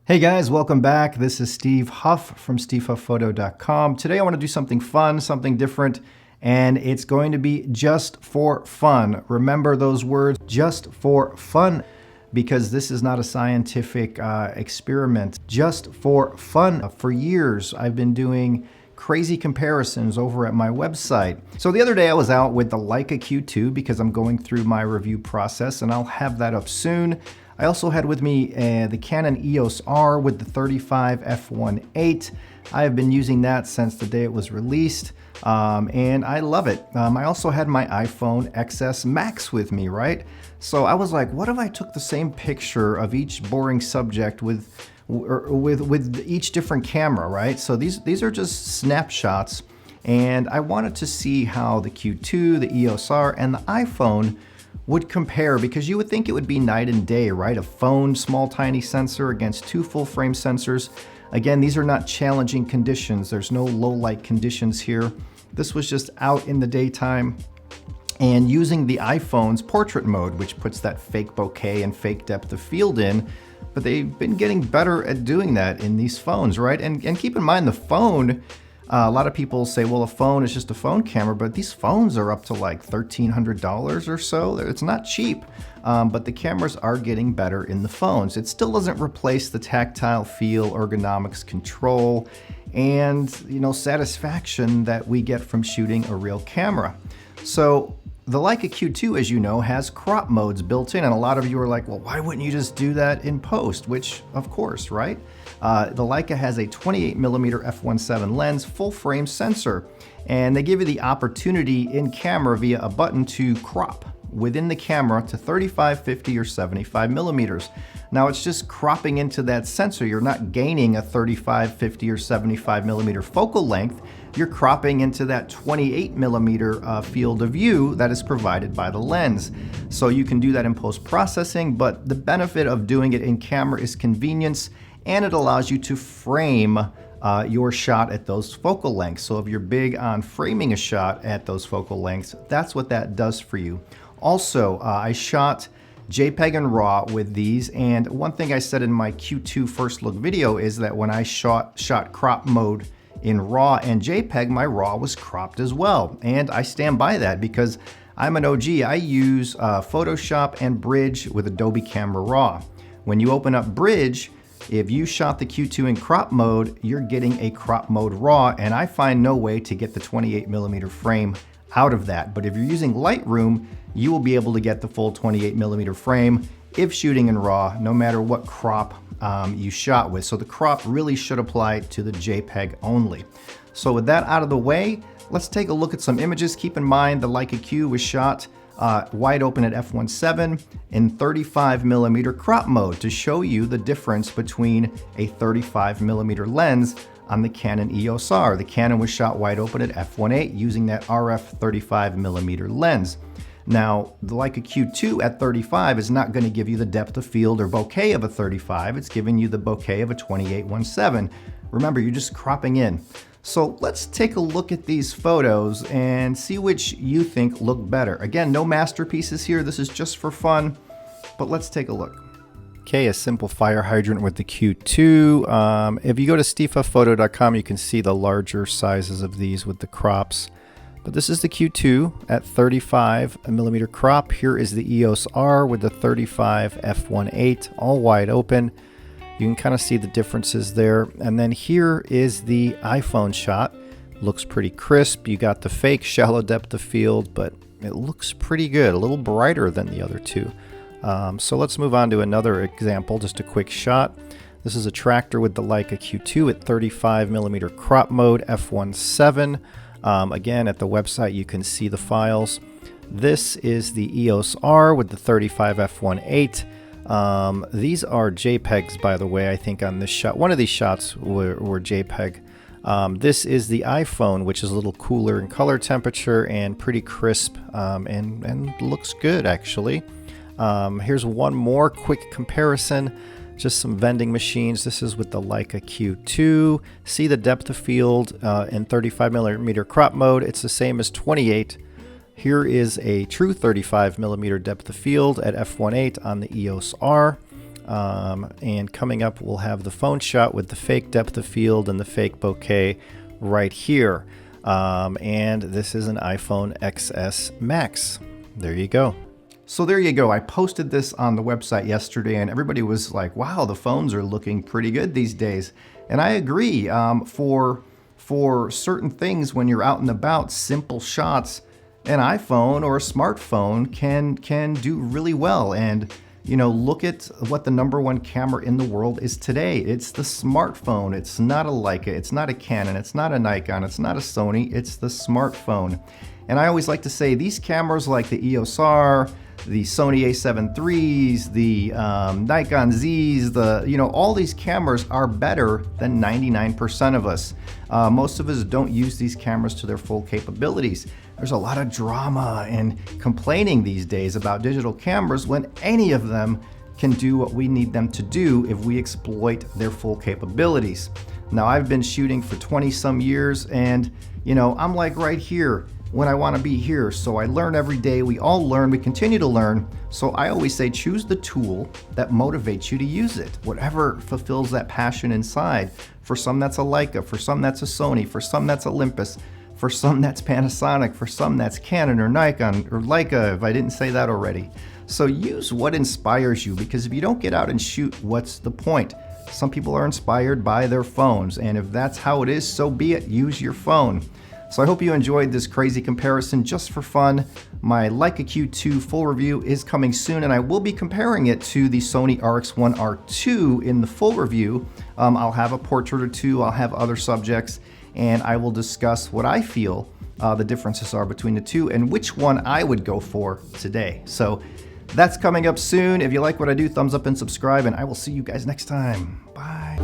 Hey guys, welcome back. This is Steve Huff from stevehufpphoto.com. Today I want to do something fun, something different, and it's going to be just for fun. Remember those words, just for fun, because this is not a scientific experiment. Just for fun. For years, I've been doing crazy comparisons over at my website. So the other day I was out with the Leica Q2 because I'm going through my review process, and I'll have that up soon. I also had with me the Canon EOS-R with the 35 f1.8. I have been using that since the day it was released, and I love it. I also had my iPhone XS Max with me, right? So I was like, what if I took the same picture of each boring subject with each different camera, right? So these are just snapshots, and I wanted to see how the Q2, the EOS-R, and the iPhone would compare, because you would think it would be night and day, right? A phone, small tiny sensor against two full frame sensors. Again, these are not challenging conditions. There's no low light conditions here. This was just out in the daytime and using the iPhone's portrait mode, which puts that fake bokeh and fake depth of field in. But they've been getting better at doing that in these phones, right? And keep in mind, the phone, a lot of people say, well, a phone is just a phone camera, but these phones are up to like $1,300 or so. It's not cheap, but the cameras are getting better in the phones. It still doesn't replace the tactile feel, ergonomics, control, and satisfaction that we get from shooting a real camera. So the Leica Q2, as you know, has crop modes built in, and a lot of you are like, well, why wouldn't you just do that in post? Which, of course, right? The Leica has a 28mm f1.7 lens, full frame sensor, and they give you the opportunity in camera via a button to crop within the camera to 35, 50, or 75 millimeters. Now it's just cropping into that sensor. You're not gaining a 35, 50, or 75 millimeter focal length. You're cropping into that 28 millimeter field of view that is provided by the lens. So you can do that in post-processing, but the benefit of doing it in camera is convenience, and it allows you to frame your shot at those focal lengths. So if you're big on framing a shot at those focal lengths, that's what that does for you. Also, I shot JPEG and RAW with these, and one thing I said in my Q2 first look video is that when I shot crop mode in RAW and JPEG, my RAW was cropped as well. And I stand by that because I'm an OG. I use Photoshop and Bridge with Adobe Camera Raw. When you open up Bridge, if you shot the Q2 in crop mode, you're getting a crop mode RAW, and I find no way to get the 28mm frame out of that. But if you're using Lightroom, you will be able to get the full 28mm frame if shooting in RAW, no matter what crop you shot with. So the crop really should apply to the JPEG only. So with that out of the way, let's take a look at some images. Keep in mind the Leica Q was shot wide open at f1.7 in 35mm crop mode to show you the difference between a 35mm lens on the Canon EOS-R. The Canon was shot wide open at f1.8 using that RF 35mm lens. Now, the Leica Q2 at 35 is not going to give you the depth of field or bokeh of a 35. It's giving you the bokeh of a 28-1.7. Remember, you're just cropping in. So let's take a look at these photos and see which you think look better. Again, no masterpieces here. This is just for fun, but let's take a look. Okay, a simple fire hydrant with the Q2. If you go to stevehufpphoto.com, you can see the larger sizes of these with the crops. But this is the Q2 at 35mm crop. Here is the EOS-R with the 35 f1.8, all wide open. You can kind of see the differences there. And then here is the iPhone shot. Looks pretty crisp. You got the fake shallow depth of field, but it looks pretty good, a little brighter than the other two. So let's move on to another example, just a quick shot. This is a tractor with the Leica Q2 at 35mm crop mode, f1.7. Again, at the website you can see the files. This is the EOS-R with the 35 f1.8. These are JPEGs, by the way, I think on this shot. One of these shots were JPEG. This is the iPhone, which is a little cooler in color temperature and pretty crisp, and looks good, actually. Here's one more quick comparison. Just some vending machines. This is with the Leica Q2. See the depth of field in 35mm crop mode. It's the same as 28. Here is a true 35mm depth of field at f1.8 on the EOS-R. And coming up, we'll have the phone shot with the fake depth of field and the fake bokeh right here. And this is an iPhone XS Max. There you go. So there you go. I posted this on the website yesterday and everybody was like, wow, the phones are looking pretty good these days. And I agree. For certain things, when you're out and about, simple shots, an iPhone or a smartphone can do really well. And you know, look at what the #1 camera in the world is today. It's the smartphone. It's not a Leica. It's not a Canon. It's not a Nikon. It's not a Sony. It's the smartphone. And I always like to say these cameras like the EOS-R, the Sony a7 IIIs, the Nikon Zs, all these cameras are better than 99% of us. Most of us don't use these cameras to their full capabilities. There's a lot of drama and complaining these days about digital cameras when any of them can do what we need them to do if we exploit their full capabilities. Now, I've been shooting for 20 some years and, I'm like right here when I want to be here. So I learn every day. We all learn. We continue to learn. So I always say choose the tool that motivates you to use it. Whatever fulfills that passion inside. For some that's a Leica. For some that's a Sony. For some that's Olympus. For some that's Panasonic. For some that's Canon or Nikon or Leica, if I didn't say that already. So use what inspires you, because if you don't get out and shoot, what's the point? Some people are inspired by their phones, and if that's how it is, so be it. Use your phone. So I hope you enjoyed this crazy comparison just for fun. My Leica Q2 full review is coming soon, and I will be comparing it to the Sony RX1R2 in the full review. I'll have a portrait or two, I'll have other subjects, and I will discuss what I feel the differences are between the two and which one I would go for today. So that's coming up soon. If you like what I do, thumbs up and subscribe, and I will see you guys next time. Bye.